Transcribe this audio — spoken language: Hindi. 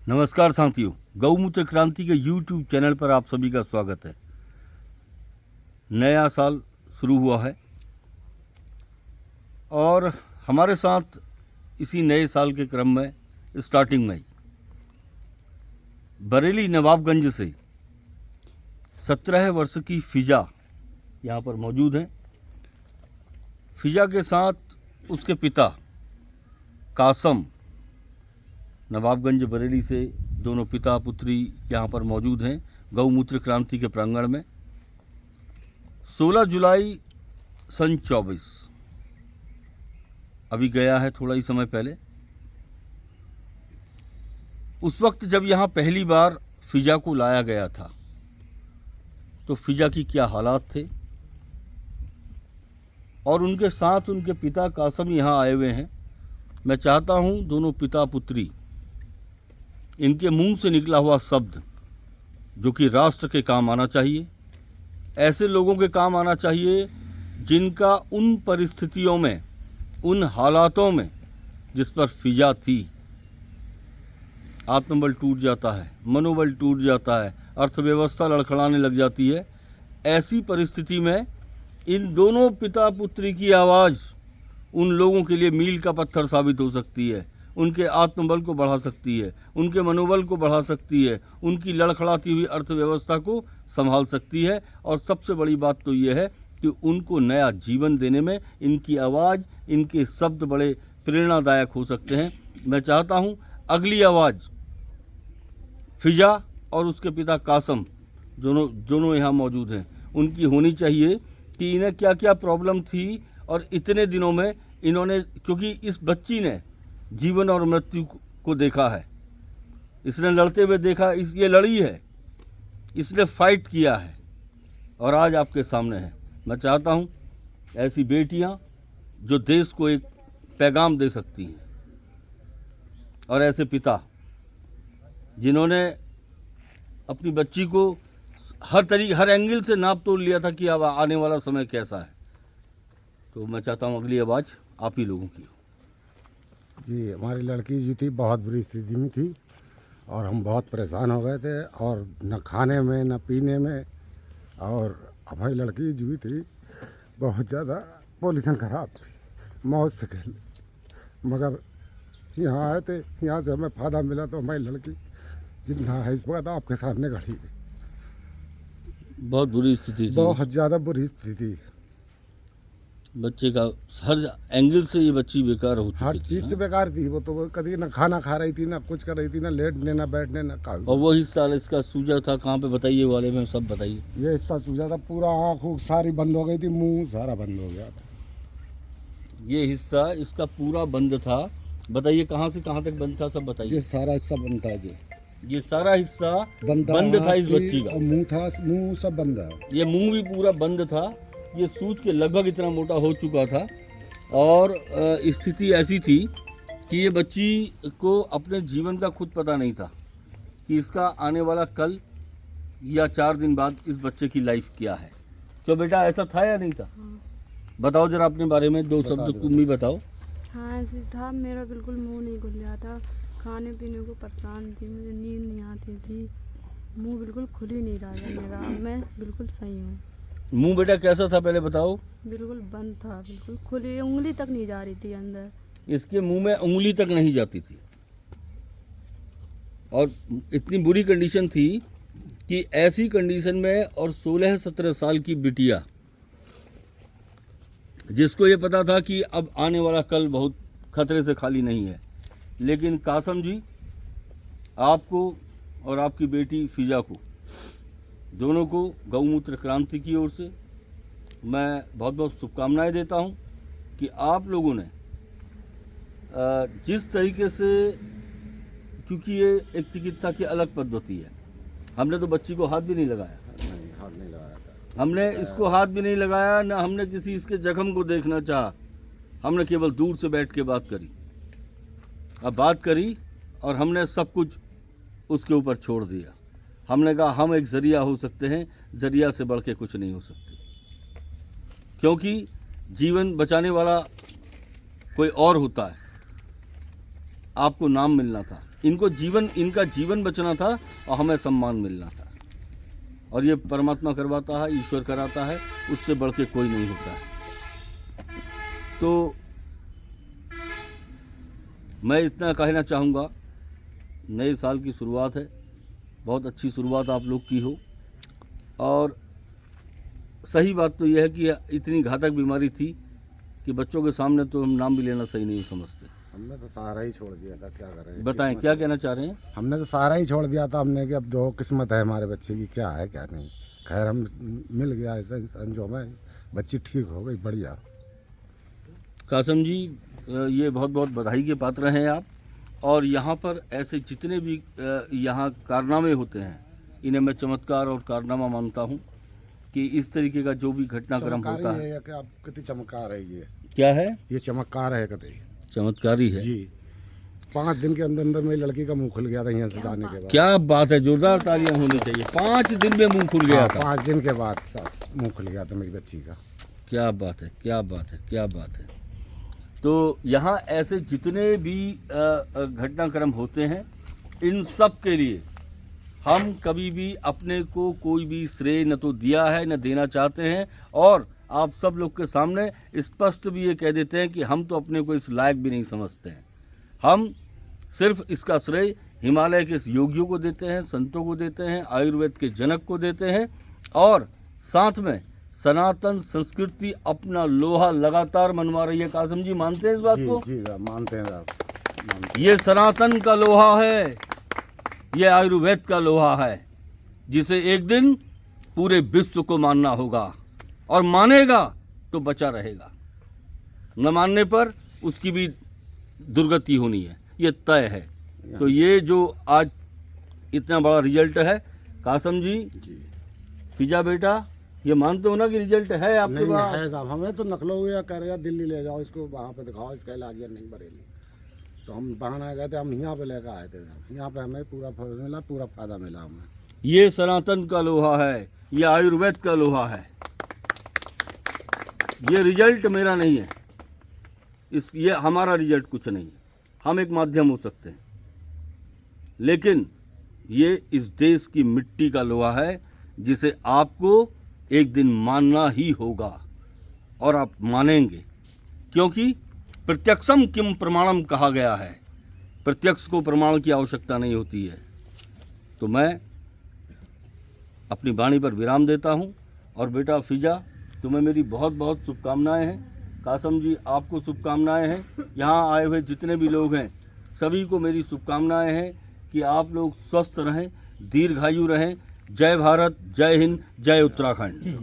नमस्कार साथियों, गौमूत्र क्रांति के YouTube चैनल पर आप सभी का स्वागत है। नया साल शुरू हुआ है और हमारे साथ इसी नए साल के क्रम में स्टार्टिंग में ही बरेली नवाबगंज से 17 वर्ष की फिजा यहाँ पर मौजूद हैं। फिजा के साथ उसके पिता कासम, नवाबगंज बरेली से दोनों पिता पुत्री यहाँ पर मौजूद हैं गौमूत्र क्रांति के प्रांगण में। 16 जुलाई सन 24 अभी गया है, थोड़ा ही समय पहले। उस वक्त जब यहाँ पहली बार फिजा को लाया गया था तो फिजा की क्या हालात थे, और उनके साथ उनके पिता कासम यहाँ आए हुए हैं। मैं चाहता हूँ दोनों पिता पुत्री, इनके मुंह से निकला हुआ शब्द जो कि राष्ट्र के काम आना चाहिए, ऐसे लोगों के काम आना चाहिए जिनका उन परिस्थितियों में, उन हालातों में जिस पर फिजा थी, आत्मबल टूट जाता है, मनोबल टूट जाता है, अर्थव्यवस्था लड़खड़ाने लग जाती है। ऐसी परिस्थिति में इन दोनों पिता पुत्री की आवाज़ उन लोगों के लिए मील का पत्थर साबित हो सकती है, उनके आत्मबल को बढ़ा सकती है, उनके मनोबल को बढ़ा सकती है, उनकी लड़खड़ाती हुई अर्थव्यवस्था को संभाल सकती है। और सबसे बड़ी बात तो ये है कि उनको नया जीवन देने में इनकी आवाज़, इनके शब्द बड़े प्रेरणादायक हो सकते हैं। मैं चाहता हूँ अगली आवाज़ फिजा और उसके पिता कासम दोनों यहाँ मौजूद हैं, उनकी होनी चाहिए कि इन्हें क्या क्या प्रॉब्लम थी और इतने दिनों में इन्होंने, क्योंकि इस बच्ची ने जीवन और मृत्यु को देखा है, इसने लड़ते हुए देखा, ये लड़ी है, इसने फाइट किया है और आज आपके सामने है। मैं चाहता हूँ ऐसी बेटियाँ जो देश को एक पैगाम दे सकती हैं, और ऐसे पिता जिन्होंने अपनी बच्ची को हर एंगल से नाप तोल लिया था कि अब आने वाला समय कैसा है। तो मैं चाहता हूँ अगली आवाज़ आप ही लोगों की हो। जी, हमारी लड़की जो थी बहुत बुरी स्थिति में थी और हम बहुत परेशान हो गए थे, और न खाने में न पीने में। और हमारी लड़की जो थी बहुत ज़्यादा पोजीशन ख़राब थी, मौत से खेल। मगर यहाँ आए थे, यहाँ से हमें फ़ायदा मिला तो हमारी लड़की जितना है इस वक्त आपके सामने खड़ी है। बहुत बुरी स्थिति थी, बहुत ज़्यादा बुरी स्थिति, बच्चे का हर एंगल से ये बच्ची बेकार हो हर चुकी चीज़ थी। से बेकार थी। वो तो कभी ना खाना खा रही थी, ना कुछ कर रही थी, ना लेटने ना बैठने ना का। और वही साल इसका सूजा था, कहाँ पे बताइए वाले में सब बताइए। ये हिस्सा सूजा था, पूरा आँख ऊँख सारी बंद हो गई थी, मुंह सारा बंद हो गया था। ये हिस्सा इसका पूरा बंद था, बताइए कहाँ से कहाँ तक बंद था, सब बताइए। ये सारा हिस्सा बंद था जी, ये सारा हिस्सा बंद था इस बच्ची का। मुंह था, मुंह सब बंद है। ये मुंह भी पूरा बंद था, ये सूज के लगभग इतना मोटा हो चुका था। और स्थिति ऐसी थी कि ये बच्ची को अपने जीवन का खुद पता नहीं था कि इसका आने वाला कल या 4 दिन बाद इस बच्चे की लाइफ क्या है। क्यों बेटा, ऐसा था या नहीं था? बताओ जरा अपने बारे में 2 शब्द तुम भी बताओ। हाँ, ऐसे था। मेरा बिल्कुल मुंह नहीं खुल रहा था, खाने पीने को परेशान थी, मुझे नींद नहीं आती थी, मुंह बिल्कुल खुल ही नहीं रहा था मेरा। अब मैं बिल्कुल सही हूँ। मुंह बेटा कैसा था पहले बताओ? बिल्कुल बंद था, बिल्कुल खुली, उंगली तक नहीं जा रही थी अंदर। इसके मुंह में उंगली तक नहीं जाती थी, और इतनी बुरी कंडीशन थी कि ऐसी कंडीशन में, और 16-17 साल की बिटिया जिसको ये पता था कि अब आने वाला कल बहुत खतरे से खाली नहीं है। लेकिन कासम जी, आपको और आपकी बेटी फिजा को, दोनों को गौमूत्र क्रांति की ओर से मैं बहुत बहुत शुभकामनाएं देता हूं कि आप लोगों ने जिस तरीके से, क्योंकि ये एक चिकित्सा की अलग पद्धति है, हमने तो बच्ची को हाथ भी नहीं लगाया, नहीं, हाथ नहीं लगाया था। हमने इसको हाथ भी नहीं लगाया, ना हमने किसी इसके जख्म को देखना चाहा, हमने केवल दूर से बैठ के बात करी। अब बात करी और हमने सब कुछ उसके ऊपर छोड़ दिया। हमने कहा हम एक ज़रिया हो सकते हैं, ज़रिया से बढ़ के कुछ नहीं हो सकते, क्योंकि जीवन बचाने वाला कोई और होता है। आपको नाम मिलना था, इनका जीवन बचना था और हमें सम्मान मिलना था। और ये परमात्मा करवाता है, ईश्वर कराता है, उससे बढ़ के कोई नहीं होता है। तो मैं इतना कहना चाहूँगा, नए साल की शुरुआत है, बहुत अच्छी शुरुआत आप लोग की हो। और सही बात तो यह है कि इतनी घातक बीमारी थी कि बच्चों के सामने तो हम नाम भी लेना सही नहीं समझते। हमने तो सहारा ही छोड़ दिया था, क्या करें। बताएं क्या कहना चाह रहे हैं। हमने तो सहारा ही छोड़ दिया था हमने कि अब दो किस्मत है हमारे बच्चे की, क्या है क्या नहीं। खैर हम मिल गया ऐसा इंसान जो हमें, बच्ची ठीक हो गई, बढ़िया। कासम जी, ये बहुत बहुत बधाई के पात्र हैं आप। और यहाँ पर ऐसे जितने भी यहाँ कारनामे होते हैं, इन्हें मैं चमत्कार और कारनामा मानता हूँ कि इस तरीके का जो भी घटनाक्रम होता है। कि आप कितनी चमत्कार है ये। क्या है? ये चमत्कार है कतई, चमत्कारी है जी। 5 दिन के अंदर अंदर मेरी लड़की का मुंह खुल गया था यहाँ से जाने के बाद। क्या बात है, जोरदार तालियां होनी चाहिए। 5 दिन में मुंह खुल गया था। 5 दिन के बाद मुंह खुल गया था मेरी बच्ची का। क्या बात है, क्या बात है, क्या बात है। तो यहाँ ऐसे जितने भी घटनाक्रम होते हैं, इन सब के लिए हम कभी भी अपने को कोई भी श्रेय न तो दिया है न देना चाहते हैं। और आप सब लोग के सामने स्पष्ट भी ये कह देते हैं कि हम तो अपने को इस लायक भी नहीं समझते हैं। हम सिर्फ इसका श्रेय हिमालय के योगियों को देते हैं, संतों को देते हैं, आयुर्वेद के जनक को देते हैं। और साथ में सनातन संस्कृति अपना लोहा लगातार मनवा रही है। कासम जी मानते हैं इस बात को? जी मानते हैं साहब। ये सनातन का लोहा है, ये आयुर्वेद का लोहा है, जिसे एक दिन पूरे विश्व को मानना होगा। और मानेगा तो बचा रहेगा, न मानने पर उसकी भी दुर्गति होनी है, ये तय है। तो ये जो आज इतना बड़ा रिजल्ट है, कासम जी, फिजा बेटा, ये मानते हो ना कि रिजल्ट है आपके नहीं पास? है साहब, हमें तो नकलो हुआ कह रहे दिल्ली ले जाओ इसको, वहाँ पे दिखाओ, इसका इलाज नहीं बरेली। तो हम बहाना गए थे, हम यहाँ पे लेकर आए थे साहब। यहाँ पे हमें पूरा फायदा मिला हमें। ये सनातन का लोहा है, ये आयुर्वेद का लोहा है। ये रिजल्ट मेरा नहीं है, ये हमारा रिजल्ट कुछ नहीं है। हम एक माध्यम हो सकते हैं, लेकिन ये इस देश की मिट्टी का लोहा है, जिसे आपको एक दिन मानना ही होगा। और आप मानेंगे, क्योंकि प्रत्यक्षम किम प्रमाणम कहा गया है। प्रत्यक्ष को प्रमाण की आवश्यकता नहीं होती है। तो मैं अपनी वाणी पर विराम देता हूँ। और बेटा फिजा, तुम्हें मेरी बहुत बहुत शुभकामनाएं हैं। कासम जी, आपको शुभकामनाएं हैं। यहाँ आए हुए जितने भी लोग हैं, सभी को मेरी शुभकामनाएं हैं कि आप लोग स्वस्थ रहें, दीर्घायु रहें। जय भारत, जय हिंद, जय उत्तराखंड।